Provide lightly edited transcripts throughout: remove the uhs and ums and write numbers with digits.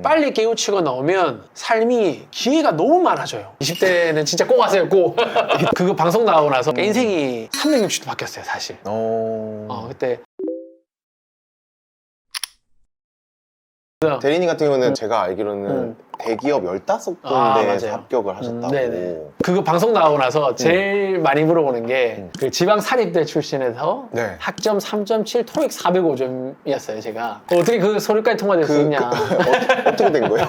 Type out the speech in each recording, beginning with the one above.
빨리 깨우치고 나오면 삶이 기회가 너무 많아져요. 20대는 진짜 꼭 하세요, 꼭. 그거 방송 나오고 나서 인생이 360도 바뀌었어요, 사실. 그때 대리님 같은 경우는 제가 알기로는 대기업 15군데에서 합격을 하셨다고. 네네. 그거 방송 나오고 나서 제일 많이 물어보는 게 그 지방 사립대 출신에서 네. 학점 3.7, 토익 405점이었어요, 제가. 어떻게 그 서류까지 통과될 수 있냐. 어떻게 된 거예요?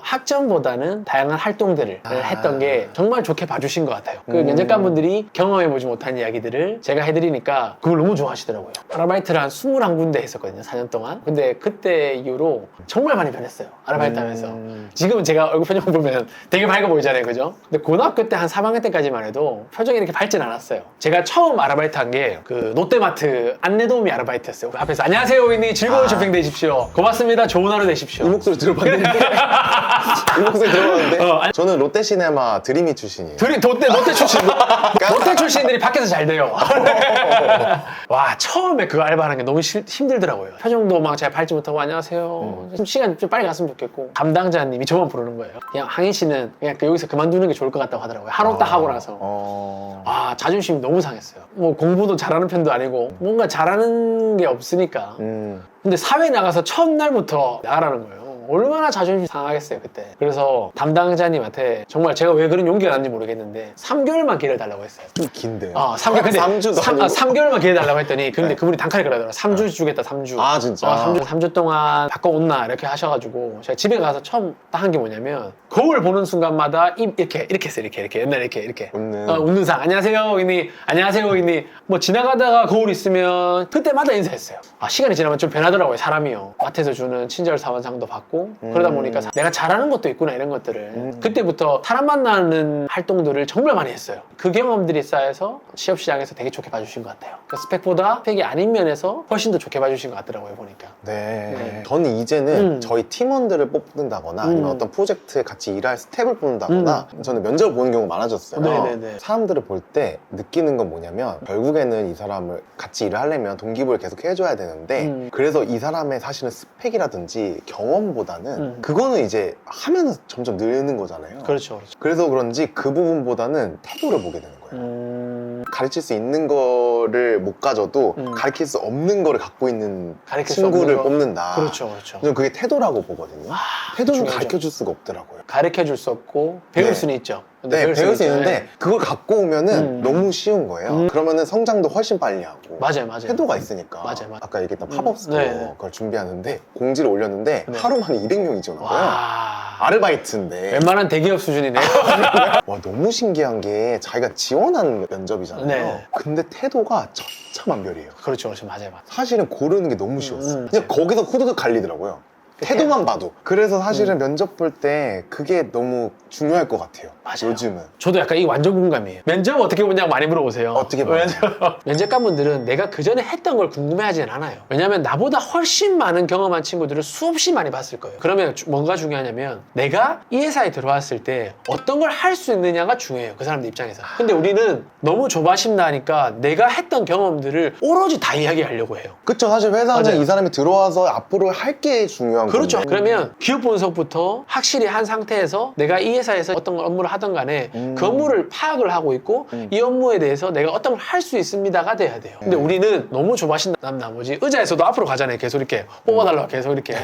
학점보다는 다양한 활동들을 했던 게 정말 좋게 봐주신 것 같아요. 그 면접관분들이 경험해보지 못한 이야기들을 제가 해드리니까 그걸 너무 좋아하시더라고요. 아르바이트를 한 21군데 했었거든요, 4년 동안. 근데 그때 이후로 정말 많이 변했어요, 아르바이트 하면서. 지금은 제가 얼굴 표정 보면 되게 밝아 보이잖아요, 그죠? 근데 고등학교 때 한 3학년 때까지만 해도 표정이 이렇게 밝진 않았어요. 제가 처음 아르바이트 한 게 그 롯데마트 안내도우미 아르바이트였어요. 그 앞에서 안녕하세요 고객님, 즐거운 쇼핑 되십시오, 고맙습니다, 좋은 하루 되십시오. 이 목소리 들어봤는데. 이 목소리 들어봤는데. 저는 롯데시네마 드림이 출신이에요. 롯데 출신. 롯데 출신들이 밖에서 잘 돼요. 와, 처음에 그 알바하는 게 너무 힘들더라고요. 표정도 막 잘 밝지 못하고 안녕하세요. 좀 시간 좀 빨리 갔으면 좋겠고. 담당자님이 저만 부르는 거예요. 그냥 항인 씨는 그냥 여기서 그만두는 게 좋을 것 같다고 하더라고요. 한옥 딱 하고 나서. 자존심이 너무 상했어요. 뭐 공부도 잘하는 편도 아니고 뭔가 잘하는 게 없으니까. 근데 사회 나가서 첫날부터 나가라는 거예요. 얼마나 자존심 상하겠어요, 그때. 그래서 담당자님한테 정말 제가 왜 그런 용기가 났는지 모르겠는데 3개월만 기회를 달라고 했어요. 좀 긴데요. 3개월만 기회 달라고 했더니 근데 그분이 단칼에 그러더라고요. 3주 주겠다, 3주. 아, 진짜? 3주 동안 바꿔온나 이렇게 하셔가지고 제가 집에 가서 처음 딱 한 게 뭐냐면 거울 보는 순간마다 이렇게 했어요. 이렇게 옛날에 이렇게 웃는 상. 안녕하세요 고객님, 안녕하세요 고객님. 뭐 지나가다가 거울 있으면 그때마다 인사했어요. 시간이 지나면 좀 변하더라고요, 사람이요. 마트에서 주는 친절 사원상도 받고 그러다 보니까 내가 잘하는 것도 있구나, 이런 것들을. 그때부터 사람 만나는 활동들을 정말 많이 했어요. 그 경험들이 쌓여서 취업시장에서 되게 좋게 봐주신 것 같아요. 그러니까 스펙보다 스펙이 아닌 면에서 훨씬 더 좋게 봐주신 것 같더라고요, 보니까. 네. 저는 이제는 저희 팀원들을 뽑는다거나 아니면 어떤 프로젝트에 같이 일할 스텝을 뽑는다거나 저는 면접을 보는 경우가 많아졌어요. 네네네. 사람들을 볼 때 느끼는 건 뭐냐면 결국에는 이 사람을 같이 일을 하려면 동기부여를 계속 해줘야 되는데 그래서 이 사람의 사실은 스펙이라든지 경험보다는 그거는 이제 하면서 점점 느는 거잖아요. 그렇죠. 그래서 그런지 그 부분보다는 태도를 보게 되는 거예요. 가르칠 수 있는 거를 못 가져도 가르칠 수 없는 거를 갖고 있는 친구를 뽑는다. 그렇죠. 저는 그게 태도라고 보거든요. 태도는 중요하죠. 가르쳐줄 수가 없더라고요. 가르쳐줄 수 없고 배울 수는 있죠. 네, 배울 수 있는데 그걸 갖고 오면은 너무 쉬운 거예요. 그러면은 성장도 훨씬 빨리 하고. 맞아요. 태도가 있으니까. 맞아요. 아까 얘기했던 팝업 스토어 네. 그걸 준비하는데 공지를 올렸는데 하루 만에 200명이 지원한 거예요. 아르바이트인데. 웬만한 대기업 수준이네요. 와, 너무 신기한 게 자기가 지원한 면접이잖아요. 네. 근데 태도가 천차만별이에요. 그렇죠. 맞아요. 사실은 고르는 게 너무 쉬웠어요. 그냥 거기서 후두둑 갈리더라고요. 태도만 봐도. 그래서 사실은 면접 볼 때 그게 너무 중요할 것 같아요. 맞아요. 요즘은. 저도 약간 이게 완전 공감이에요. 면접 어떻게 보냐고 많이 물어보세요. 어떻게 봐요? 면접관분들은 내가 그 전에 했던 걸 궁금해하지는 않아요. 왜냐면 나보다 훨씬 많은 경험한 친구들을 수없이 많이 봤을 거예요. 그러면 뭔가 중요하냐면 내가 이 회사에 들어왔을 때 어떤 걸 할 수 있느냐가 중요해요, 그 사람들 입장에서. 근데 우리는 너무 조바심 나니까 내가 했던 경험들을 오로지 다 이야기하려고 해요. 그쵸. 사실 회사는 맞아요. 이 사람이 들어와서 앞으로 할 게 중요한 그렇죠. 건데. 그러면 기업 분석부터 확실히 한 상태에서 내가 이 회사에서 어떤 업무를 하던 간에 그 업무를 파악을 하고 있고 이 업무에 대해서 내가 어떤 걸 할 수 있습니다가 돼야 돼요. 근데 우리는 너무 조바심 난 나머지 의자에서도 앞으로 가잖아요. 계속 이렇게 뽑아달라고 계속 이렇게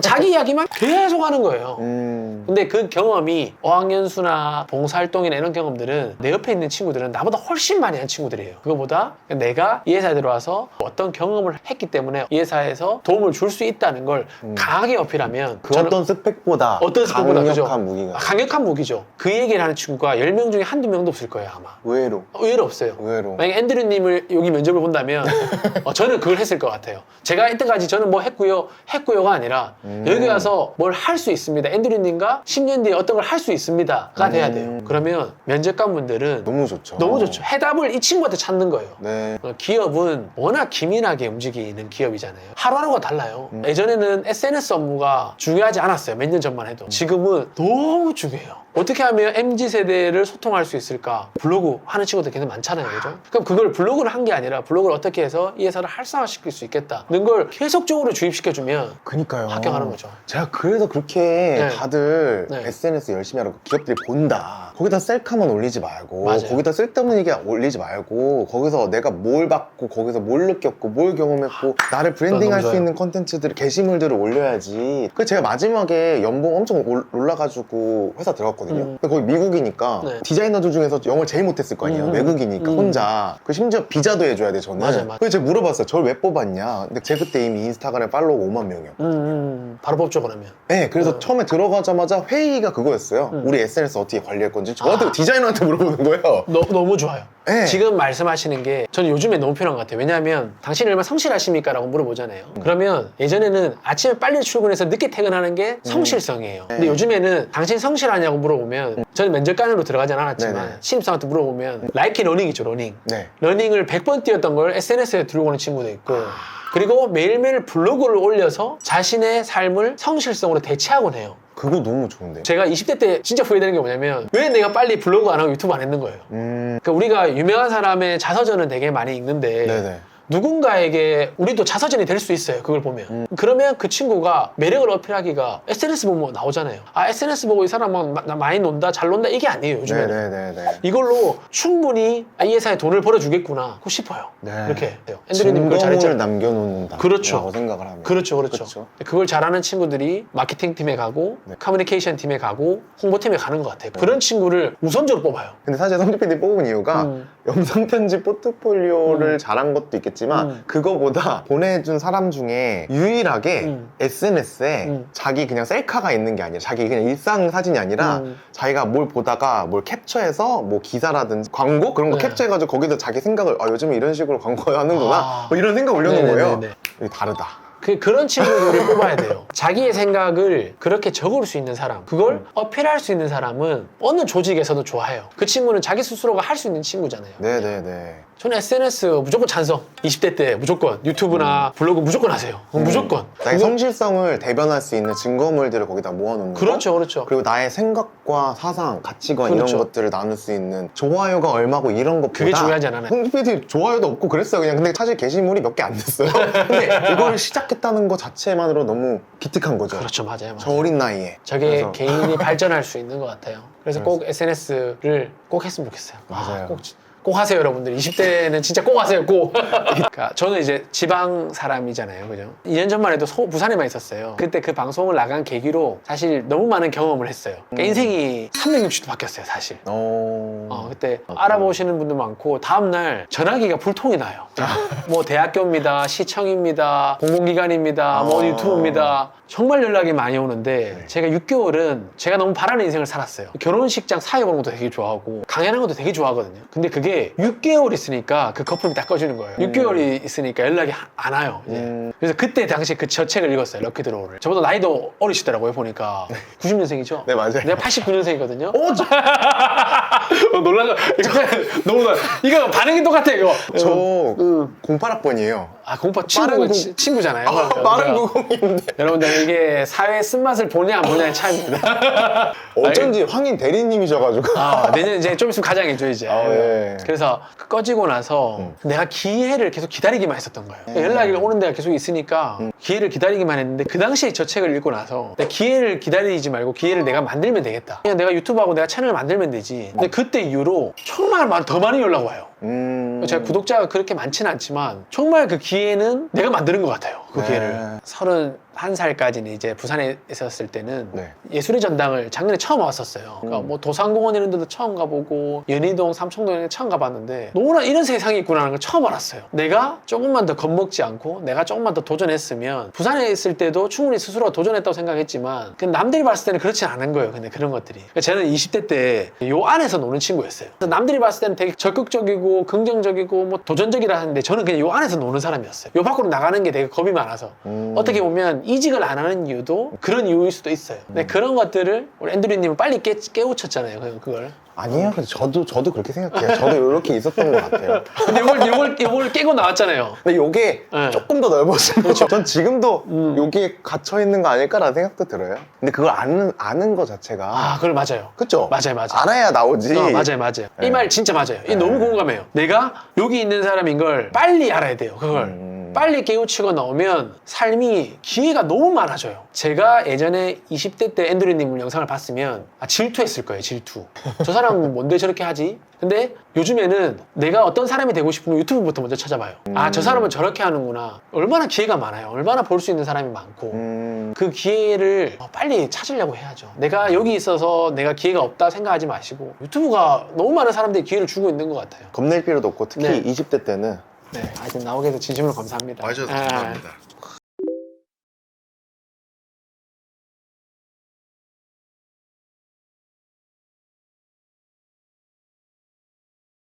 자기 이야기만 계속 하는 거예요. 근데 그 경험이 어학연수나 봉사활동이나 이런 경험들은 내 옆에 있는 친구들은 나보다 훨씬 많이 한 친구들이에요. 그거보다 내가 이 회사에 들어와서 어떤 경험을 했기 때문에 이 회사에서 도움을 줄 수 있다는 걸 강하게 어필하면 그 어떤 스펙보다 스펙보다, 그죠? 강력한 무기가. 강력한 무기죠. 그 얘기를 하는 친구가 10명 중에 한두 명도 없을 거예요, 아마. 의외로. 의외로 없어요. 만약에 앤드류님을 여기 면접을 본다면 저는 그걸 했을 것 같아요. 제가 이때까지 저는 뭐 했고요가 아니라 여기 와서 뭘 할 수 있습니다. 앤드류님과 10년 뒤에 어떤 걸 할 수 있습니다가 돼야 돼요. 그러면 면접관분들은 너무 좋죠. 너무 좋죠. 해답을 이 친구한테 찾는 거예요. 네. 기업은 워낙 기민하게 움직이는 기업이잖아요. 하루하루가 달라요. 예전에는 SNS 업무가 중요하지 않았어요. 몇 년 전만 해도. 지금은 너무 중요해요. 어떻게 하면 MZ세대를 소통할 수 있을까? 블로그 하는 친구들 굉장히 많잖아요. 그죠? 그럼 그걸 블로그를 한 게 아니라 블로그를 어떻게 해서 이 회사를 활성화시킬 수 있겠다는 걸 계속적으로 주입시켜주면 그니까요. 합격하는 거죠. 제가 그래서 그렇게 네. 다들 네. SNS 열심히 하라고 기업들이 본다. 거기다 셀카만 올리지 말고, 맞아요. 거기다 쓸데없는 얘기 올리지 말고, 거기서 내가 뭘 봤고, 거기서 뭘 느꼈고, 뭘 경험했고, 나를 브랜딩할 너무 수 좋아요. 있는 컨텐츠들을, 게시물들을 올려야지. 그 제가 마지막에 연봉 엄청 올라가지고 회사 들어갔거든요. 근데 거기 미국이니까 네. 디자이너들 중에서 영어를 제일 못했을 거 아니에요. 외국이니까 혼자. 그 심지어 비자도 해줘야 돼, 저는. 맞아요, 맞아요. 그래서 제가 물어봤어요. 저를 왜 뽑았냐. 근데 제가 그때 이미 인스타그램 팔로워가 5만 명이었고. 바로 뽑죠, 그러면. 네, 그래서 처음에 들어가자마자 회의가 그거였어요. 우리 SNS 어떻게 관리할 건지 저한테 디자이너한테 물어보는 거예요. 너무 좋아요. 네. 지금 말씀하시는 게 저는 요즘에 너무 편한 것 같아요. 왜냐하면 당신이 얼마나 성실하십니까? 라고 물어보잖아요. 그러면 예전에는 아침에 빨리 출근해서 늦게 퇴근하는 게 성실성이에요. 근데 요즘에는 당신 성실하냐고 물어보면 저는 면접관으로 들어가진 않았지만 네네. 신입사원한테 물어보면 라이키 러닝이죠, 러닝. 네. 러닝을 100번 뛰었던 걸 SNS에 들고 오는 친구도 있고 그리고 매일매일 블로그를 올려서 자신의 삶을 성실성으로 대체하곤 해요. 그거 너무 좋은데요. 제가 20대 때 진짜 후회되는 게 뭐냐면 왜 내가 빨리 블로그 안 하고 유튜브 안 했는 거예요. 그러니까 우리가 유명한 사람의 자서전은 되게 많이 읽는데 네네. 누군가에게 우리도 자서전이 될 수 있어요. 그걸 보면. 그러면 그 친구가 매력을 어필하기가 SNS 보면 나오잖아요. 아, SNS 보고 이 사람은 많이 논다, 잘 논다 이게 아니에요. 요즘에는. 네네네네. 이걸로 충분히 이 회사에 돈을 벌어주겠구나 싶어요. 네. 이렇게 해요. 앤드류님 그걸 증거물 잘했잖아요. 남겨놓는다. 그렇죠. 라고 생각을 하면. 그렇죠, 그렇죠. 그렇죠. 그걸 잘하는 친구들이 마케팅 팀에 가고, 커뮤니케이션 팀에 가고, 홍보팀에 가는 것 같아요. 그런 친구를 우선적으로 뽑아요. 근데 사실 성주 PD 뽑은 이유가 영상 편집 포트폴리오를 잘한 것도 있겠지만 그거보다 보내준 사람 중에 유일하게 SNS에 자기 그냥 셀카가 있는 게 아니라 자기 그냥 일상 사진이 아니라 자기가 뭘 보다가 뭘 캡처해서 뭐 기사라든지 광고 그런 거 네. 캡처해가지고 거기서 자기 생각을 아 요즘에 이런 식으로 광고 하는구나 아. 뭐 이런 생각 올려놓은 네네네네. 거예요. 이게 다르다. 그런 친구들을 뽑아야 돼요. 자기의 생각을 그렇게 적을 수 있는 사람, 그걸 어필할 수 있는 사람은 어느 조직에서도 좋아해요. 그 친구는 자기 스스로가 할 수 있는 친구잖아요. 네네네. 저는 SNS 무조건 찬성. 20대 때 무조건 유튜브나 블로그 무조건 하세요. 무조건. 나의 성실성을 대변할 수 있는 증거물들을 거기다 모아놓는 거. 그렇죠, 그렇죠. 그리고 나의 생각과 사상, 가치관 그렇죠. 이런 것들을 나눌 수 있는 좋아요가 얼마고 이런 것보다 그게 중요하지 않아요. 홍PD 좋아요도 없고 그랬어요. 그냥 근데 사실 게시물이 몇 개 안 됐어요. 근데 이걸 시작했다는 것 자체만으로 너무 기특한 거죠. 그렇죠, 맞아요. 저 어린 나이에. 저게 그래서 개인이 발전할 수 있는 것 같아요. 그래서 꼭 SNS를 꼭 했으면 좋겠어요. 맞아요. 꼭 하세요, 여러분들. 20대는 진짜 꼭 하세요, 꼭. 그러니까 저는 이제 지방 사람이잖아요, 그죠? 2년 전만 해도 부산에만 있었어요. 그때 그 방송을 나간 계기로 사실 너무 많은 경험을 했어요. 그러니까 인생이 360도 바뀌었어요, 사실. 그때 알아보시는 분도 많고 다음날 전화기가 불통이 나요. 뭐 대학교입니다, 시청입니다, 공공기관입니다, 뭐 유튜브입니다. 정말 연락이 많이 오는데 제가 6개월은 제가 너무 바라는 인생을 살았어요. 결혼식장 사회 보는 것도 되게 좋아하고 강연하는 것도 되게 좋아하거든요. 근데 그게 6개월 있으니까 그 거품이 딱 꺼지는 거예요. 6개월이 있으니까 연락이 안 와요. 이제. 그래서 그때 당시 저 책을 읽었어요. 럭키 드로우를. 저보다 나이도 어리시더라고요, 보니까. 90년생이죠? 네, 맞아요. 내가 89년생이거든요. 놀라서 너무 이거 반응이 똑같아 이거. 저 08학번이에요. 아 공파 친구잖아요. 빠른 90인데. 여러분들 이게 사회 쓴맛을 보냐 안 보냐의 차이입니다. 어쩐지 황인 대리님이셔가지고. 내년 이제 좀 있으면 가장이죠 이제. 네. 그래서 꺼지고 나서 내가 기회를 계속 기다리기만 했었던 거예요. 연락이 오는 데가 계속 있으니까 기회를 기다리기만 했는데 그 당시에 저 책을 읽고 나서 내가 기회를 기다리지 말고 기회를 내가 만들면 되겠다. 그냥 내가 유튜브하고 내가 채널을 만들면 되지. 근데 그때 이후로 정말 더 많이 연락 와요. 제가 구독자가 그렇게 많지는 않지만 정말 그 기회는 내가 만드는 것 같아요. 그 기회를. 31살까지는 이제 부산에 있었을 때는 예술의 전당을 작년에 처음 왔었어요. 그러니까 뭐 도산공원 이런 데도 처음 가보고 연희동, 삼청동 이런 데 처음 가봤는데 너무나 이런 세상이 있구나라는 걸 처음 알았어요. 내가 조금만 더 겁먹지 않고 내가 조금만 더 도전했으면 부산에 있을 때도 충분히 스스로가 도전했다고 생각했지만 남들이 봤을 때는 그렇지 않은 거예요. 근데 그런 것들이. 그러니까 저는 20대 때 요 안에서 노는 친구였어요. 남들이 봤을 때는 되게 적극적이고 긍정적이고 뭐 도전적이라 하는데 저는 그냥 요 안에서 노는 사람이었어요. 요 밖으로 나가는 게 되게 겁이 많아서 어떻게 보면 이직을 안 하는 이유도 그런 이유일 수도 있어요. 근데 그런 것들을 우리 앤드류님은 빨리 깨우쳤잖아요. 그걸. 아니에요. 근데 저도 그렇게 생각해요. 저도 이렇게 있었던 것 같아요. 근데 이걸 깨고 나왔잖아요. 근데 요게 네. 조금 더 넓어지면 전 지금도 여기에 갇혀 있는 거 아닐까라는 생각도 들어요. 근데 그걸 아는 거 자체가 아, 그걸 맞아요. 그쵸? 맞아요. 알아야 나오지. 맞아요. 이 말 진짜 맞아요. 이 너무 공감해요. 내가 여기 있는 사람인 걸 빨리 알아야 돼요. 그걸. 빨리 깨우치고 나오면 삶이 기회가 너무 많아져요. 제가 예전에 20대 때 앤드류님 영상을 봤으면 질투했을 거예요. 질투. 저 사람은 뭔데 저렇게 하지? 근데 요즘에는 내가 어떤 사람이 되고 싶으면 유튜브부터 먼저 찾아봐요. 아, 저 사람은 저렇게 하는구나. 얼마나 기회가 많아요. 얼마나 볼 수 있는 사람이 많고. 그 기회를 빨리 찾으려고 해야죠. 내가 여기 있어서 내가 기회가 없다 생각하지 마시고 유튜브가 너무 많은 사람들이 기회를 주고 있는 것 같아요. 겁낼 필요도 없고 특히 네. 20대 때는 네, 하여튼 나오게 해서 진심으로 감사합니다. 와주셔서 아, 감사합니다.